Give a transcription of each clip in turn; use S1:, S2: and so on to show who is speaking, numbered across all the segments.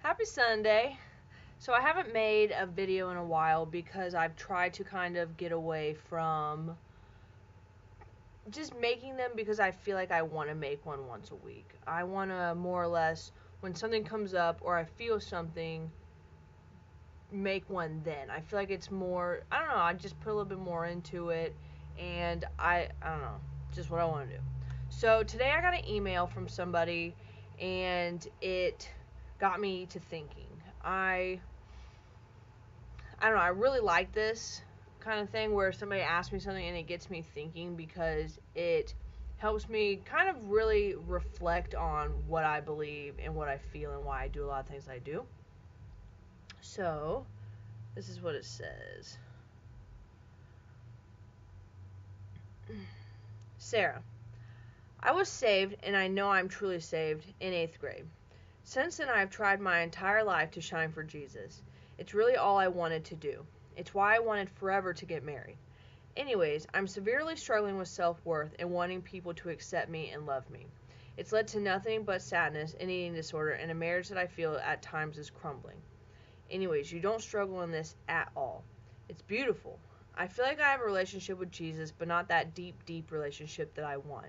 S1: Happy Sunday. So I haven't made a video in a while because I've tried to kind of get away from just making them because I feel like I want to make one once a week. I want to more or less, when something comes up or I feel something, make one then. I feel like it's more, I don't know, I just put a little bit more into it, and I don't know, just what I want to do. So today I got an email from somebody and it got me to thinking. I don't know, I really like this kind of thing where somebody asks me something and it gets me thinking because it helps me kind of really reflect on what I believe and what I feel and why I do a lot of things I do. So, this is what it says. Sarah, I was saved, and I know I'm truly saved, in 8th grade. Since then, I have tried my entire life to shine for Jesus. It's really all I wanted to do. It's why I wanted forever to get married. Anyways, I'm severely struggling with self-worth and wanting people to accept me and love me. It's led to nothing but sadness, an eating disorder, and a marriage that I feel at times is crumbling. Anyways, you don't struggle in this at all. It's beautiful. I feel like I have a relationship with Jesus, but not that deep relationship that I want.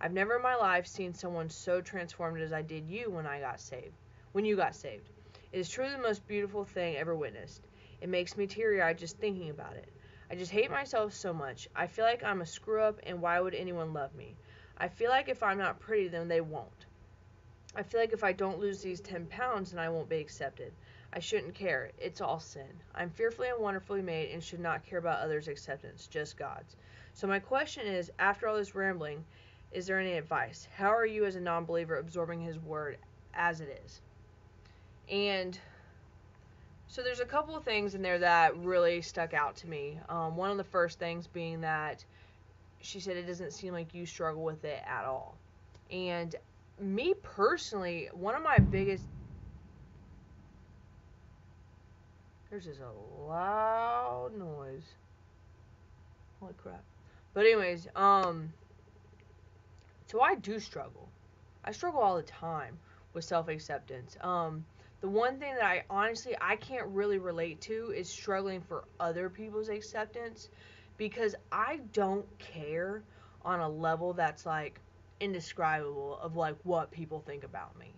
S1: I've never in my life seen someone so transformed as I did you when I got saved. When you got saved. It is truly the most beautiful thing ever witnessed. It makes me teary-eyed just thinking about it. I just hate myself so much. I feel like I'm a screw-up, and why would anyone love me? I feel like if I'm not pretty, then they won't. I feel like if I don't lose these 10 pounds, then I won't be accepted. I shouldn't care. It's all sin. I'm fearfully and wonderfully made and should not care about others' acceptance, just God's. So my question is, after all this rambling, is there any advice? How are you as a non-believer absorbing his word as it is? And so there's a couple of things in there that really stuck out to me. One of the first things being that she said it doesn't seem like you struggle with it at all. And me personally, one of my biggest... There's just a loud noise. Holy crap. But anyways, so I do struggle. I struggle all the time with self-acceptance. The one thing that I can't really relate to is struggling for other people's acceptance because I don't care on a level that's like indescribable of like what people think about me.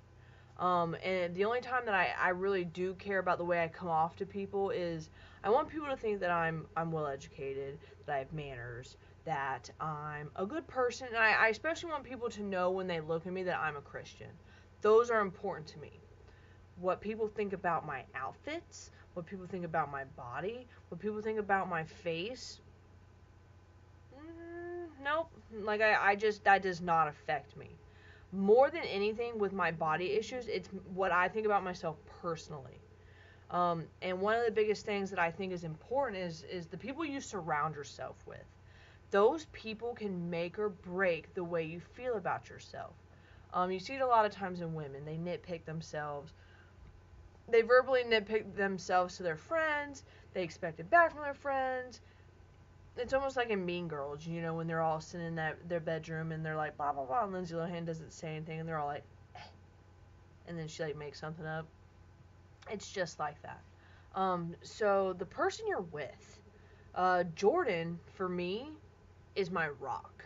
S1: And the only time that I really do care about the way I come off to people is I want people to think that I'm well educated, that I have manners, that I'm a good person, and I especially want people to know when they look at me that I'm a Christian. Those are important to me. What people think about my outfits, what people think about my body, what people think about my face, nope. Like I just, that does not affect me. More than anything with my body issues, it's what I think about myself personally. And one of the biggest things that I think is important is the people you surround yourself with. Those people can make or break the way you feel about yourself. You see it a lot of times in women. They nitpick themselves. They verbally nitpick themselves to their friends. They expect it back from their friends. It's almost like in Mean Girls, you know, when they're all sitting in their bedroom and they're like, blah, blah, blah, and Lindsay Lohan doesn't say anything, and they're all like, eh, and then she, like, makes something up. It's just like that. So the person you're with, Jordan, for me, is my rock.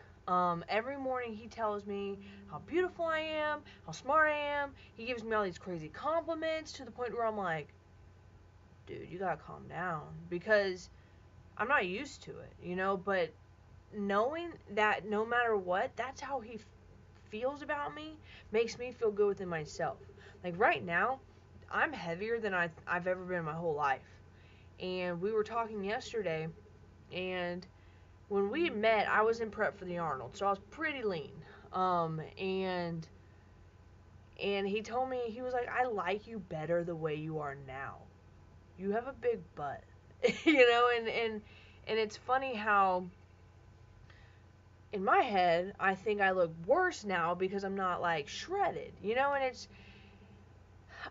S1: Every morning he tells me how beautiful I am, how smart I am. He gives me all these crazy compliments to the point where I'm like, dude, you gotta calm down. Because I'm not used to it, you know, but knowing that no matter what, that's how he feels about me makes me feel good within myself. Like right now, I'm heavier than I've ever been in my whole life. And we were talking yesterday, and when we met, I was in prep for the Arnold, so I was pretty lean. And he told me, he was like, I like you better the way you are now. You have a big butt. You know, and it's funny how in my head I think I look worse now because I'm not like shredded, you know, and it's,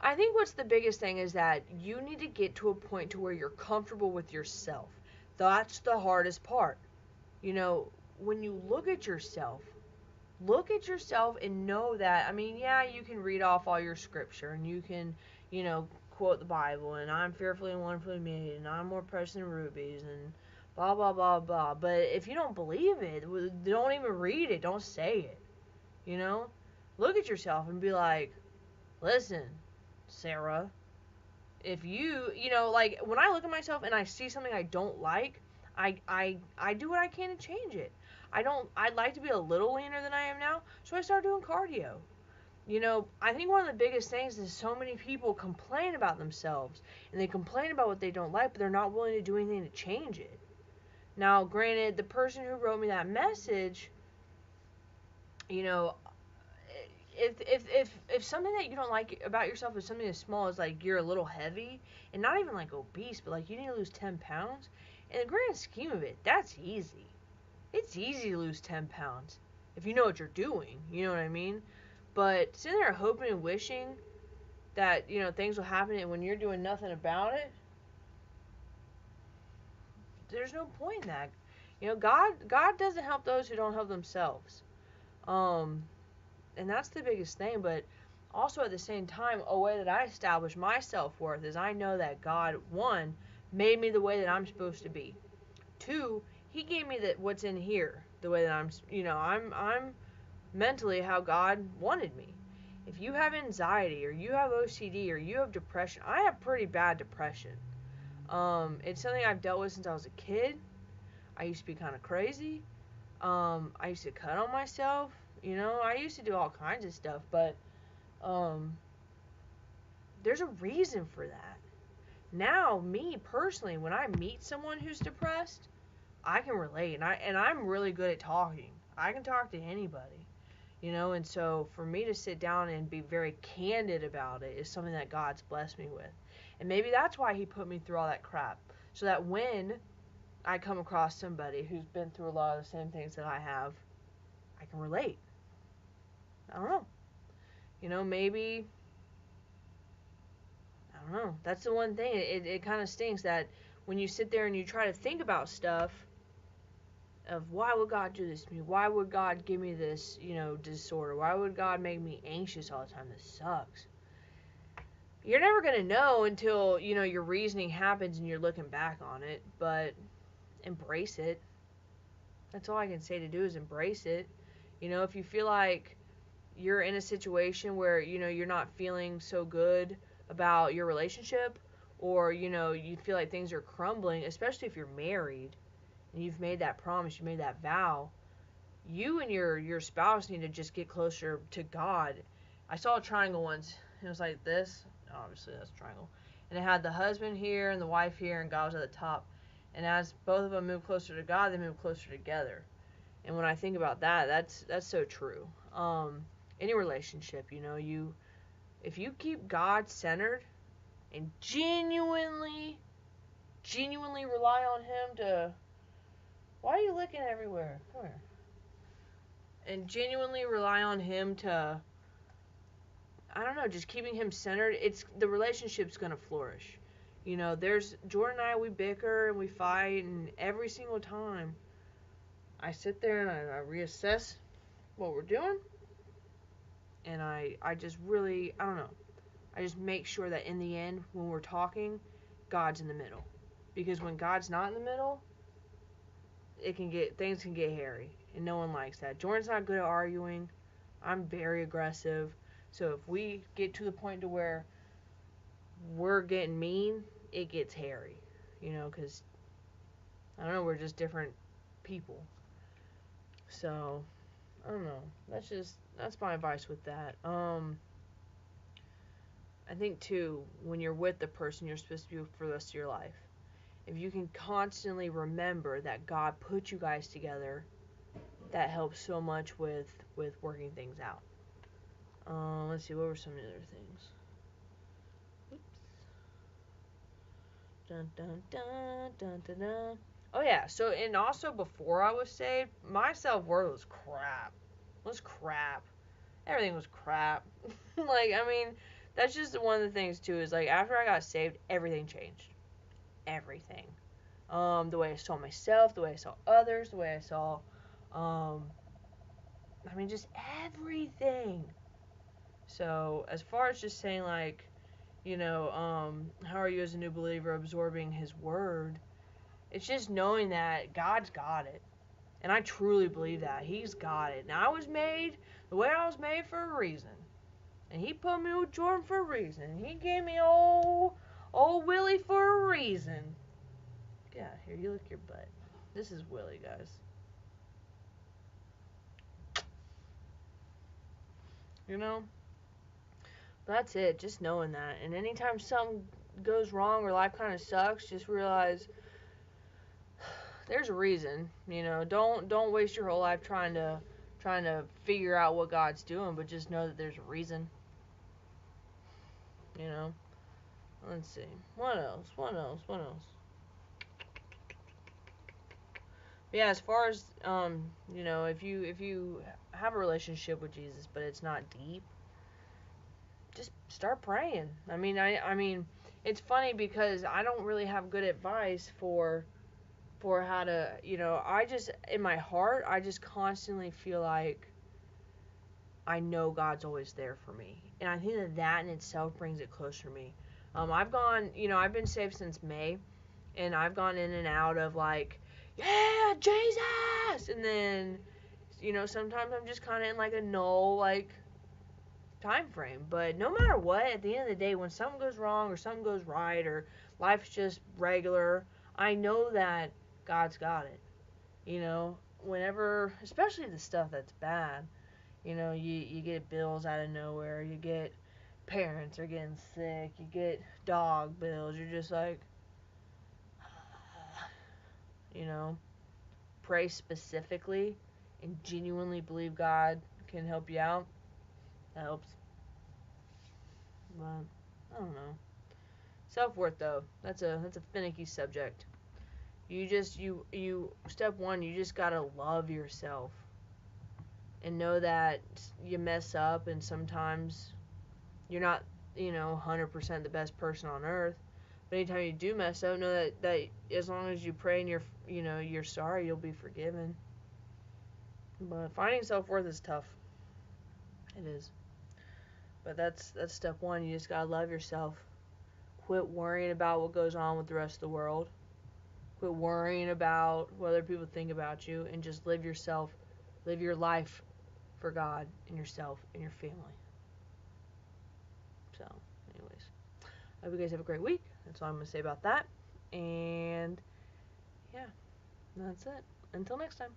S1: I think what's the biggest thing is that you need to get to a point to where you're comfortable with yourself. That's the hardest part. You know, when you look at yourself, Look at yourself and know that, I mean, yeah, you can read off all your scripture and you can, quote the Bible and I'm fearfully and wonderfully made and I'm more precious than rubies and blah, blah, blah, blah. But if you don't believe it, don't even read it. Don't say it. You know? Look at yourself and be like, listen, Sarah, if like when I look at myself and I see something I don't like, I do what I can to change it. I'd like to be a little leaner than I am now, so I start doing cardio. I think one of the biggest things is so many people complain about themselves and they complain about what they don't like, but they're not willing to do anything to change it. Now, granted, the person who wrote me that message, you know, if something that you don't like about yourself is something as small as like you're a little heavy and not even like obese, but like you need to lose 10 pounds, in the grand scheme of it, that's easy. It's easy to lose 10 pounds if you know what you're doing. You know what I mean? But sitting there hoping and wishing that, things will happen and when you're doing nothing about it, there's no point in that. God doesn't help those who don't help themselves. Um, and that's the biggest thing. But also at the same time, a way that I establish my self-worth is I know that God, one, made me the way that I'm supposed to be. Two, he gave me what's in here, the way that I'm mentally how God wanted me. If you have anxiety or you have OCD or you have depression, I have pretty bad depression. It's something I've dealt with since I was a kid. I used to be kind of crazy. I used to cut on myself. I used to do all kinds of stuff, but there's a reason for that. Now, me personally, when I meet someone who's depressed, I can relate, and I'm really good at talking. I can talk to anybody, and so for me to sit down and be very candid about it is something that God's blessed me with. And maybe that's why he put me through all that crap, so that when I come across somebody who's been through a lot of the same things that I have, I can relate. I don't know. Maybe, I don't know. That's the one thing. It kind of stinks that when you sit there and you try to think about stuff of why would God do this to me? Why would God give me this, disorder? Why would God make me anxious all the time? This sucks. You're never going to know until, your reasoning happens and you're looking back on it, but embrace it. That's all I can say to do is embrace it. If you feel like you're in a situation where, you're not feeling so good about your relationship or, you feel like things are crumbling, especially if you're married and you've made that promise, you made that vow, you and your spouse need to just get closer to God. I saw a triangle once. It was like this. Obviously, that's a triangle. And it had the husband here and the wife here, and God was at the top. And as both of them move closer to God, they move closer together. And when I think about that, that's so true. Any relationship, if you keep God centered and genuinely rely on Him to. Why are you looking everywhere? Come here. And genuinely rely on Him to. I don't know, just keeping Him centered. The relationship's gonna flourish. There's Jordan and I. We bicker and we fight, and every single time, I sit there and I reassess what we're doing, and I just really, I don't know, I just make sure that in the end, when we're talking, God's in the middle. Because when God's not in the middle, things can get hairy, and no one likes that. Jordan's not good at arguing. I'm very aggressive. So if we get to the point to where we're getting mean, it gets hairy, because I don't know, we're just different people. So I don't know. That's my advice with that. I think too, when you're with the person you're supposed to be with for the rest of your life, if you can constantly remember that God put you guys together, that helps so much with working things out. Let's see, what were some of the other things? Oops. Dun dun dun dun dun dun. Oh yeah, so and also before I was saved, my self-worth was crap. It was crap. Everything was crap. That's just one of the things too, is like after I got saved, everything changed. Everything. The way I saw myself, the way I saw others, the way I saw I mean, just everything. So, as far as just saying, like, how are you as a new believer absorbing His Word? It's just knowing that God's got it. And I truly believe that. He's got it. And I was made the way I was made for a reason. And He put me with Jordan for a reason. He gave me old Willie for a reason. Get out of here. You lick your butt. This is Willie, guys. You know? That's it. Just knowing that. And anytime something goes wrong or life kind of sucks, just realize there's a reason. Don't waste your whole life trying to figure out what God's doing, but just know that there's a reason. Let's see. What else? Yeah, as far as if you have a relationship with Jesus but it's not deep, just start praying. I mean it's funny because I don't really have good advice for how to, I just, in my heart, I just constantly feel like I know God's always there for me. And I think that in itself brings it closer to me. I've been saved since May, and I've gone in and out of like, yeah, Jesus! And then, sometimes I'm just kind of in like a null, like, time frame. But no matter what, at the end of the day, when something goes wrong or something goes right or life's just regular, I know that God's got it. Whenever, especially the stuff that's bad, you get bills out of nowhere, you get parents are getting sick, you get dog bills, you're just like, pray specifically and genuinely believe God can help you out. That helps. But, I don't know. Self-worth, though, that's a finicky subject. You step one, you just gotta love yourself and know that you mess up and sometimes you're not 100% the best person on earth, but anytime you do mess up, know that as long as you pray and you're sorry, you'll be forgiven. But finding self-worth is tough. It is. But that's step one. You just gotta love yourself. Quit worrying about what goes on with the rest of the world. Quit worrying about what other people think about you, and just live your life for God and yourself and your family. So, anyways, I hope you guys have a great week. That's all I'm going to say about that. And, yeah, that's it. Until next time.